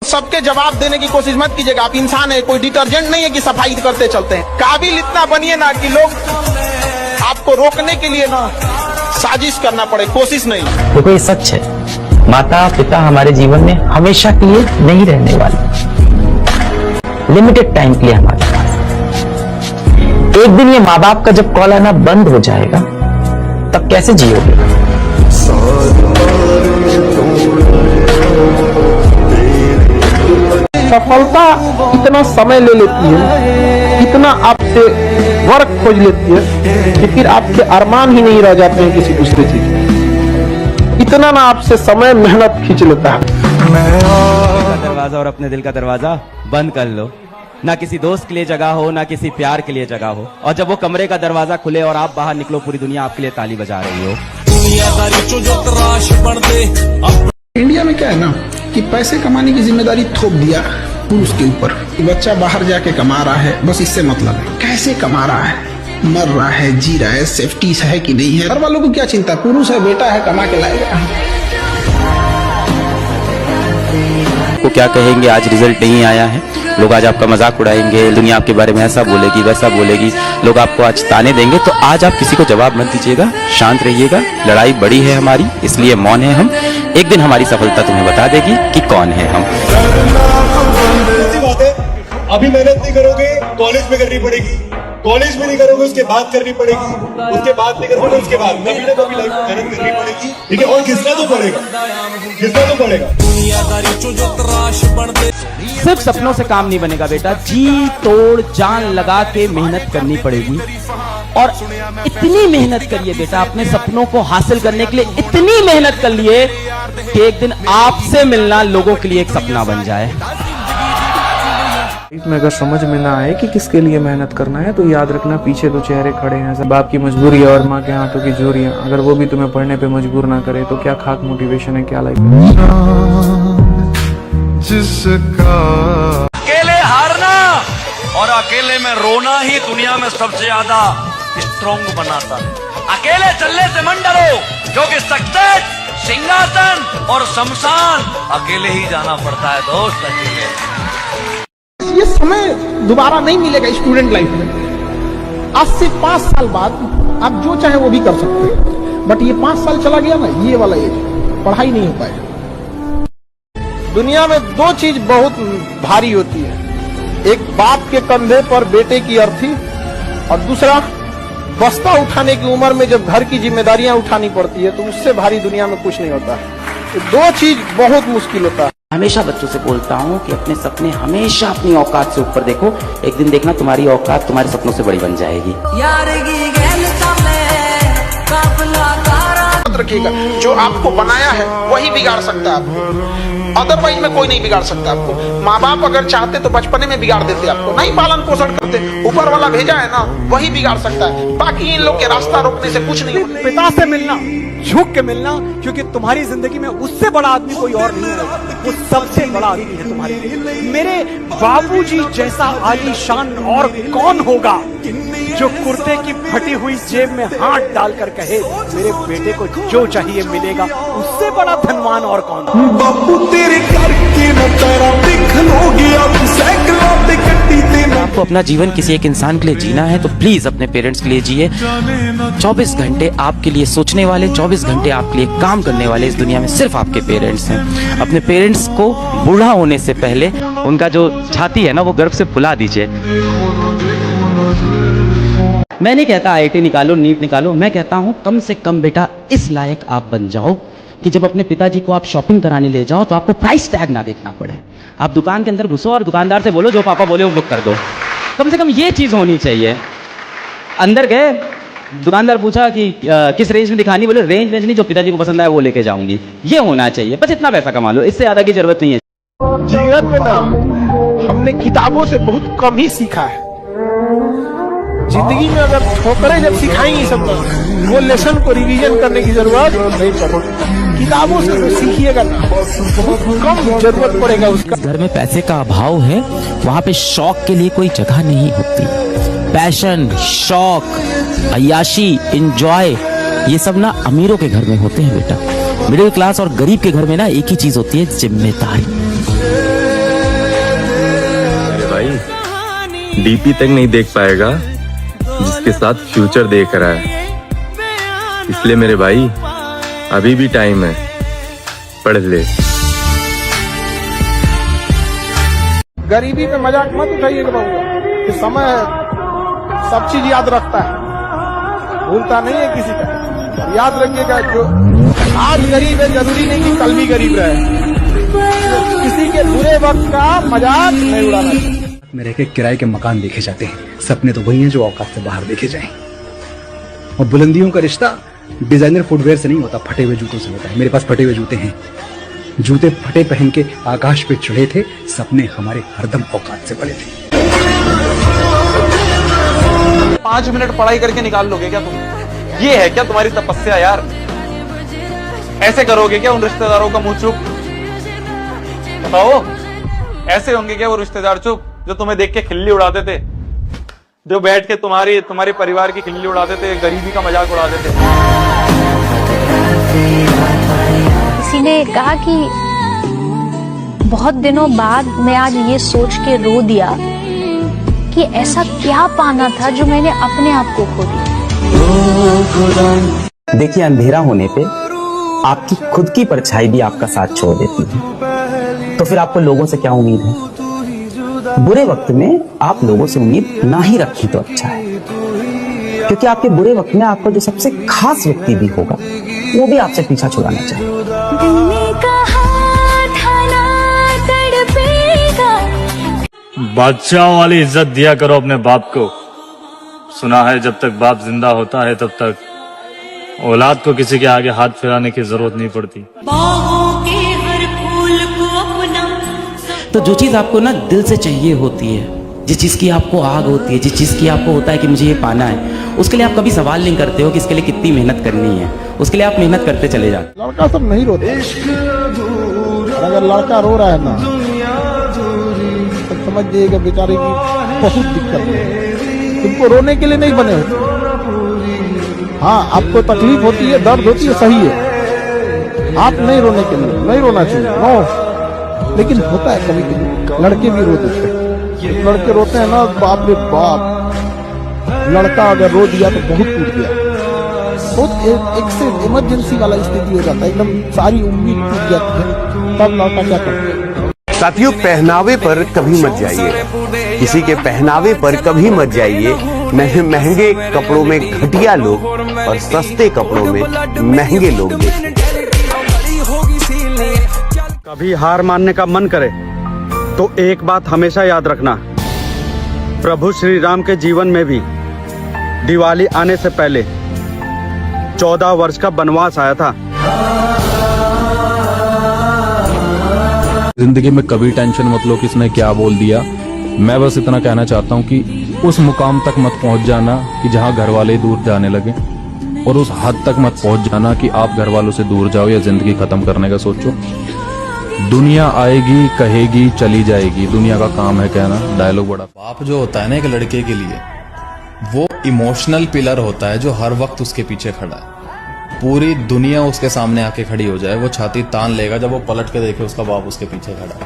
सबके जवाब देने की कोशिश मत कीजिएगा। आप इंसान है, कोई डिटर्जेंट नहीं है कि सफाई करते चलते हैं। काबिल इतना बनिए ना कि लोग आपको रोकने के लिए ना साजिश करना पड़े, कोशिश नहीं। देखो ये सच है, माता पिता हमारे जीवन में हमेशा के लिए नहीं रहने वाले, लिमिटेड टाइम के लिए हमारे पास। एक दिन ये माँ बाप का जब कॉल आना बंद हो जाएगा तब कैसे जियोगे? सफलता इतना समय ले लेती है, इतना आपसे वर्क खोज लेती है कि फिर आपके अरमान ही नहीं रह जाते हैं किसी दूसरे चीज। इतना ना आपसे समय मेहनत खींच लेता है। दरवाजा और अपने दिल का दरवाजा बंद कर लो। ना किसी दोस्त के लिए जगह हो, ना किसी प्यार के लिए जगह हो, और जब वो कमरे का दरवाजा खुले और आप बाहर निकलो, पूरी दुनिया आपके लिए ताली बजा रही हो। इंडिया में क्या है ना कि पैसे कमाने की जिम्मेदारी थोप दिया पुरुष के ऊपर। बच्चा बाहर जाके कमा रहा है, बस इससे मतलब है कैसे कमा रहा है, मर रहा है, जी रहा है, सेफ्टी है कि नहीं है। घर वालों को क्या चिंता, पुरुष है, बेटा है, कमा के लाएगा। को क्या कहेंगे, आज रिजल्ट नहीं आया है, लोग आज आपका मजाक उड़ाएंगे, दुनिया आपके बारे में ऐसा बोलेगी वैसा बोलेगी, लोग आपको आज ताने देंगे, तो आज आप किसी को जवाब मत दीजिएगा, शांत रहिएगा। लड़ाई बड़ी है हमारी, इसलिए मौन है हम। एक दिन हमारी सफलता तुम्हें बता देगी कि कौन है हम। बात है, अभी मेहनत नहीं करोगे कॉलेज में करनी पड़ेगी, कॉलेज में नहीं करोगे उसके बाद करनी पड़ेगी, उसके बाद नहीं करोगे उसके बाद कभी ना कभी लाइफ में मेहनत करनी पड़ेगी, ठीक है। और घिसना तो पड़ेगा, घिसना तो पड़ेगा। सिर्फ सपनों से काम नहीं बनेगा बेटा, जी तोड़ जान लगा के मेहनत करनी पड़ेगी। और इतनी मेहनत करिए बेटा, अपने सपनों को हासिल करने के लिए इतनी मेहनत कर लिए कि एक दिन आपसे मिलना लोगों के लिए एक सपना बन जाए। में अगर समझ में ना आए कि किसके लिए मेहनत करना है तो याद रखना पीछे दो चेहरे खड़े हैं। सब बाप की मजबूरी है और माँ के हाथों की जोरियां, अगर वो भी तुम्हें पढ़ने पे मजबूर ना करे तो क्या खाक मोटिवेशन है, क्या लाइफ है। अकेले हारना और अकेले में रोना ही दुनिया में सबसे ज्यादा स्ट्रॉन्ग बनाता है। अकेले चलने से मन डरो, क्योंकि सक्सेस, सिंहासन और शमशान अकेले ही जाना पड़ता है दोस्त, अकेले। ये समय दोबारा नहीं मिलेगा स्टूडेंट लाइफ में। आज से 5 साल बाद आप जो चाहे वो भी कर सकते हैं, बट ये 5 साल चला गया ना, ये वाला एज पढ़ाई नहीं हो पाएगा। दुनिया में 2 चीज बहुत भारी होती है, एक बाप के कंधे पर बेटे की अर्थी, और दूसरा बस्ता उठाने की उम्र में जब घर की जिम्मेदारियां उठानी पड़ती है, तो उससे भारी दुनिया में कुछ नहीं होता है। तो 2 चीज बहुत मुश्किल होता है। हमेशा बच्चों से बोलता हूँ कि अपने सपने हमेशा अपनी औकात से ऊपर देखो, एक दिन देखना तुम्हारी औकात तुम्हारे सपनों से बड़ी बन जाएगी। रखिएगा, जो आपको बनाया है वही बिगाड़ सकता है आपको, अदरवाइज में कोई नहीं बिगाड़ सकता आपको। माँ बाप अगर चाहते तो बचपने में बिगाड़ देते आपको, नहीं पालन पोषण करते, ऊपर वाला भेजा है ना वही बिगाड़ सकता है, बाकी इन लोग के रास्ता रोकने से कुछ नहीं। पिता से मिलना, झुक के मिलना, क्योंकि तुम्हारी जिंदगी में उससे बड़ा आदमी कोई और नहीं है, वो सबसे बड़ा आदमी है तुम्हारे लिए। मेरे बाबूजी जैसा आलीशान और कौन होगा जो कुर्ते की फटी हुई जेब में हाथ डालकर कहे मेरे बेटे को जो चाहिए मिलेगा, उससे बड़ा धनवान और कौन। बापू तेरे करके न तेरा दिख लोगे, अब साइकिलों पे कट्टी ते। आपको अपना जीवन किसी एक इंसान के लिए जीना है तो प्लीज अपने पेरेंट्स के लिए जिए। 24 घंटे आपके लिए सोचने वाले, 24 घंटे आपके लिए काम करने वाले इस दुनिया में सिर्फ आपके पेरेंट्स हैं। अपने पेरेंट्स को बूढ़ा होने से पहले उनका जो छाती है ना वो गर्व से फुला दीजिए। मैं नहीं कहता IIT निकालो, नीट निकालो, मैं कहता हूँ कम से कम बेटा इस लायक आप बन जाओ कि जब अपने पिताजी को आप शॉपिंग कराने ले जाओ तो आपको प्राइस टैग ना देखना पड़े। आप दुकान के अंदर घुसो और दुकानदार से बोलो जो पापा बोले वो बुक कर दो। कम से कम ये चीज़ होनी चाहिए। अंदर गए, दुकानदार पूछा कि किस रेंज में दिखानी, बोले रेंज नहीं, जो पिताजी को पसंद आए वो लेके जाऊंगी। ये होना चाहिए, बस इतना पैसा कमा लो, इससे ज़्यादा की जरूरत नहीं है। जीवन में ना हमने किताबों से बहुत कम ही सीखा है। जिंदगी में अगर ठोकरें जब सिखाएंगी सब, वो लेसन को रिवीजन करने की जरूरत नहीं पड़ेगी। किताबों से तो सीखिएगा ना, बहुत कम जरूरत पड़ेगा उसका। घर में पैसे का अभाव है, वहाँ पे शौक के लिए कोई जगह नहीं होती। पैशन, शौक, अय्याशी, एंजॉय, ये सब ना अमीरों के घर में होते हैं बेटा। मिडिल क्लास और गरीब के घर में ना एक ही चीज होती है, जिम्मेदारी। डीपी तक नहीं देख पाएगा जिसके साथ फ्यूचर देख रहा है। इसलिए मेरे भाई अभी भी टाइम है, पढ़ ले। गरीबी पे मजाक मत उठाइएगा बाबू, कि समय सब चीज याद रखता है, भूलता नहीं है किसी का। याद रखिएगा, जो आज गरीब है जरूरी नहीं कि कल भी गरीब रहे। किसी के बुरे वक्त का मजाक नहीं उड़ाना चाहिए। मेरे के किराए के मकान देखे जाते हैं, सपने तो वही हैं जो औकात से बाहर देखे जाएं। और बुलंदियों का रिश्ता डिजाइनर फुटवेयर से नहीं होता, फटे हुए जूतों से होता है। मेरे पास फटे हुए जूते हैं, जूते फटे पहन के आकाश पे चढ़े थे, सपने हमारे हरदम औकात से बड़े थे। 5 मिनट पढ़ाई करके निकाल लोगे क्या तुम? ये है क्या तुम्हारी तपस्या यार? ऐसे करोगे क्या उन रिश्तेदारों का मुंह चुप? बताओ, ऐसे होंगे क्या वो रिश्तेदार चुप जो तुम्हें देख के खिल्ली उड़ाते थे, जो बैठ के तुम्हारे परिवार की खिल्ली उड़ाते थे, गरीबी का मजाक उड़ाते थे? किसी ने कहा कि बहुत दिनों बाद मैं आज ये सोच के रो दिया कि ऐसा क्या पाना था जो मैंने अपने आप को खो दिया। देखिए, अंधेरा होने पे आपकी खुद की परछाई भी आपका साथ छोड़ देती है, तो फिर आपको लोगों से क्या उम्मीद है? बुरे वक्त में आप लोगों से उम्मीद ना ही रखें तो अच्छा है, क्योंकि आपके बुरे वक्त में आपका जो सबसे खास व्यक्ति भी होगा वो भी आपसे पीछा छुड़ाना चाहिए। बादशाह वाली इज्जत दिया करो अपने बाप को। सुना है जब तक बाप जिंदा होता है तब तक औलाद को किसी के आगे हाथ फैलाने की जरूरत नहीं पड़ती। तो जो चीज़ आपको ना दिल से चाहिए होती है, जिस चीज़ की आपको आग होती है, जिस चीज़ की आपको होता है कि मुझे ये पाना है, उसके लिए आप कभी सवाल नहीं करते हो कि इसके लिए कितनी मेहनत करनी है। उसके लिए आप मेहनत करते चले जाते। लड़का सब नहीं रोता, अगर लड़का रो रहा है ना तो समझ जाइएगा बेचारे की बहुत दिक्कत है। तुमको रोने के लिए नहीं बने होते। हाँ, आपको तकलीफ होती है, दर्द होती है, सही है, आप नहीं रोने के लिए, नहीं रोना चाहिए, नो। लेकिन होता है कभी कभी लड़के भी रो देते हैं। लड़के रोते हैं ना, बाप रे बाप, लड़का अगर रो दिया तो बहुत टूट गया, बहुत एक से इमरजेंसी वाला स्थिति हो जाता है, एकदम सारी उम्मीद टूट जाती है, तब लड़का क्या करता है। साथियों, पहनावे पर कभी मत जाइए, किसी के पहनावे पर कभी मत जाइए। महंगे कपड़ों में घटिया लोग और सस्ते कपड़ों में महंगे लोग देखते। कभी हार मानने का मन करे तो एक बात हमेशा याद रखना, प्रभु श्री राम के जीवन में भी दिवाली आने से पहले 14 वर्ष का वनवास आया था। जिंदगी में कभी टेंशन मत लो किसने क्या बोल दिया। मैं बस इतना कहना चाहता हूँ कि उस मुकाम तक मत पहुँच जाना कि जहाँ घर वाले दूर जाने लगे, और उस हद तक मत पहुँच जाना कि आप घर वालों से दूर जाओ या जिंदगी खत्म करने का सोचो। दुनिया आएगी, कहेगी, चली जाएगी, दुनिया का काम है कहना। डायलॉग बड़ा। बाप जो होता है ना एक लड़के के लिए, वो इमोशनल पिलर होता है जो हर वक्त उसके पीछे खड़ा है। पूरी दुनिया उसके सामने आके खड़ी हो जाए, वो छाती तान लेगा जब वो पलट के देखे उसका बाप उसके पीछे खड़ा है।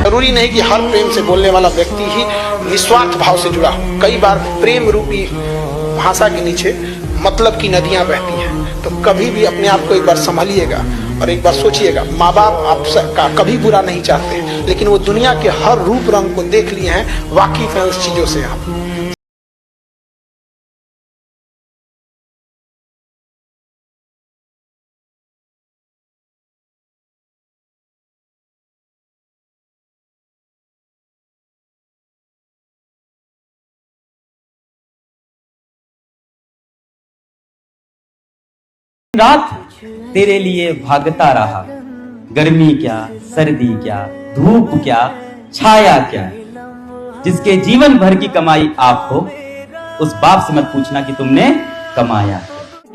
जरूरी नहीं कि हर प्रेम से बोलने वाला व्यक्ति ही निस्वार्थ भाव से जुड़ा हो। कई बार प्रेम रूपी भाषा के नीचे मतलब की नदियां बहती हैं। तो कभी भी अपने आप को एक बार संभालिएगा और एक बार सोचिएगा, माँ बाप आपका कभी बुरा नहीं चाहते, लेकिन वो दुनिया के हर रूप रंग को देख लिए हैं, वाकिफ हैं उस चीजों से। आप रात तेरे लिए भागता रहा, गर्मी क्या, सर्दी क्या, धूप क्या, छाया क्या, जिसके जीवन भर की कमाई आप हो, उस बाप से मत पूछना कि तुमने कमाया।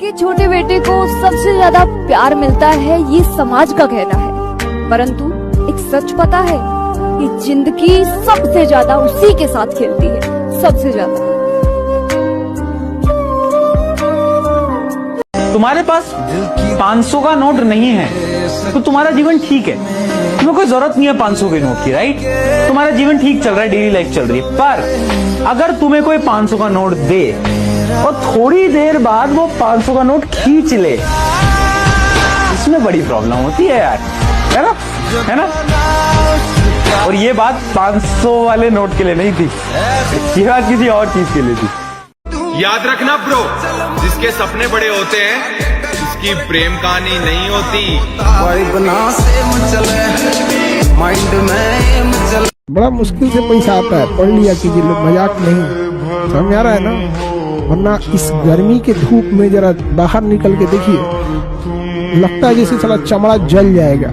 कि छोटे बेटे को सबसे ज्यादा प्यार मिलता है, ये समाज का कहना है, परंतु एक सच पता है कि जिंदगी सबसे ज्यादा उसी के साथ खेलती है, सबसे ज्यादा। तुम्हारे पास 500 का नोट नहीं है, तो तुम्हारा जीवन ठीक है, तुम्हें कोई जरूरत नहीं है 500 के नोट की, राइट? तुम्हारा जीवन ठीक चल रहा है, डेली लाइफ चल रही है। पर अगर तुम्हें कोई 500 का नोट दे और थोड़ी देर बाद वो 500 का नोट खींच ले, इसमें बड़ी प्रॉब्लम होती है यार, है ना? है ना? और ये बात 500 वाले नोट के लिए नहीं थी, ये बात किसी और चीज के लिए थी। याद रखना ब्रो, जिसके सपने बड़े होते हैं उसकी प्रेम कहानी नहीं होती। बड़ा मुश्किल से पैसा आता है, पढ़ लिया कीजिए लोग, मजाक नहीं, समझ आ रहा है ना? वरना इस गर्मी के धूप में जरा बाहर निकल के देखिए, लगता है जैसे साला चमड़ा जल जाएगा।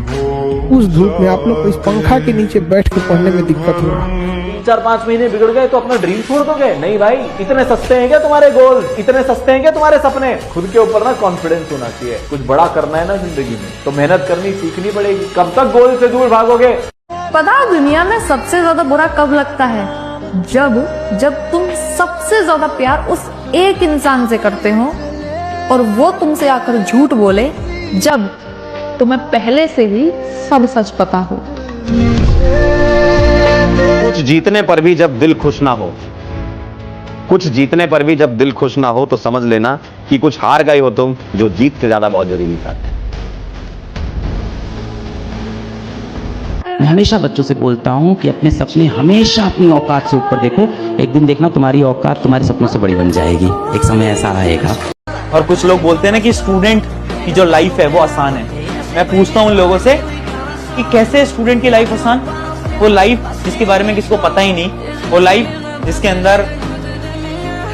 उस धूप में आप लोग को इस पंखा के नीचे बैठ के पढ़ने में दिक्कत हो रहा है। 4-5 महीने बिगड़ गए तो अपना ड्रीम छोड़ दोगे? नहीं भाई, इतने सस्ते हैं क्या तुम्हारे गोल, इतने सस्ते हैं क्या तुम्हारे सपने? खुद के ऊपर ना कॉन्फिडेंस होना चाहिए। कुछ बड़ा करना है ना जिंदगी में तो मेहनत करनी सीखनी पड़ेगी। कब तक गोल से दूर भागोगे? पता है दुनिया में सबसे ज्यादा बुरा कब लगता है? जब तुम सबसे ज्यादा प्यार उस एक इंसान से करते हो और वो तुमसे आकर झूठ बोले, जब तुम्हें पहले से ही सब सच पता हो। कुछ जीतने पर भी जब दिल खुश ना हो, कुछ जीतने पर भी जब दिल खुश ना हो तो समझ लेना कि कुछ हार गए हो तुम, जो जीत से ज्यादा बहुत जरूरी था। मैं हमेशा बच्चों से बोलता हूँ कि अपने सपने हमेशा अपनी औकात से ऊपर देखो, एक दिन देखना तुम्हारी औकात तुम्हारे सपनों से बड़ी बन जाएगी, एक समय ऐसा आएगा। और कुछ लोग बोलते हैं ना कि स्टूडेंट की जो लाइफ है वो आसान है। मैं पूछता हूँ उन लोगों से कि कैसे स्टूडेंट की लाइफ आसान? वो लाइफ जिसके बारे में किसी को पता ही नहीं, वो लाइफ जिसके अंदर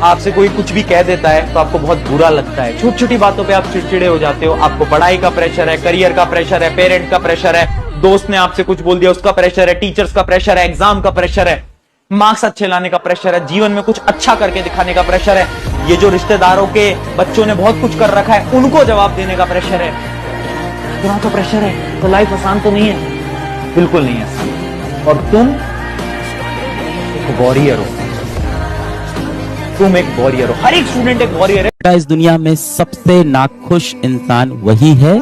आपसे कोई कुछ भी कह देता है तो आपको बहुत बुरा लगता है, छोटी छोटी बातों पे आप चिड़चिड़े हो जाते हो, आपको पढ़ाई का प्रेशर है, करियर का प्रेशर है, पेरेंट का प्रेशर है, दोस्त ने आपसे कुछ बोल दिया उसका प्रेशर है, टीचर्स का प्रेशर है, एग्जाम का प्रेशर है, मार्क्स अच्छे लाने का प्रेशर है, जीवन में कुछ अच्छा करके दिखाने का प्रेशर है, ये जो रिश्तेदारों के बच्चों ने बहुत कुछ कर रखा है उनको जवाब देने का प्रेशर है, इतना तो प्रेशर है। तो लाइफ आसान तो नहीं है, बिल्कुल नहीं है। और तुम एक वॉरियर हो, तुम एक वॉरियर हो, हर एक स्टूडेंट एक वॉरियर है। इस दुनिया में सबसे नाखुश इंसान वही है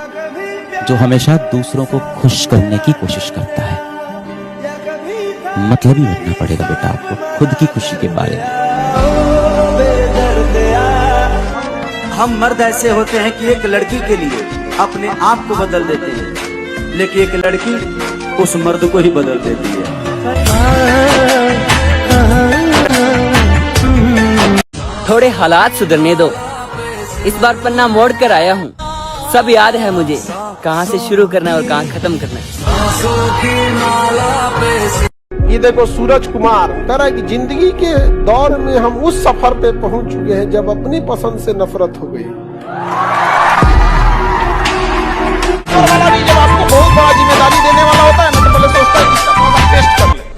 जो हमेशा दूसरों को खुश करने की कोशिश करता है। मतलब ही रखना पड़ेगा बेटा आपको खुद की खुशी के बारे में। हम मर्द ऐसे होते हैं कि एक लड़की के लिए अपने आप को बदल देते हैं, लेकिन एक लड़की उस मर्द को ही बदल देती है। थोड़े हालात सुधरने दो, इस बार पन्ना मोड़ कर आया हूँ, सब याद है मुझे कहाँ से शुरू करना है और कहाँ खत्म करना है। ये देखो सूरज कुमार कह रहा है कि जिंदगी के दौर में हम उस सफर पे पहुंच चुके हैं जब अपनी पसंद से नफरत हो गई।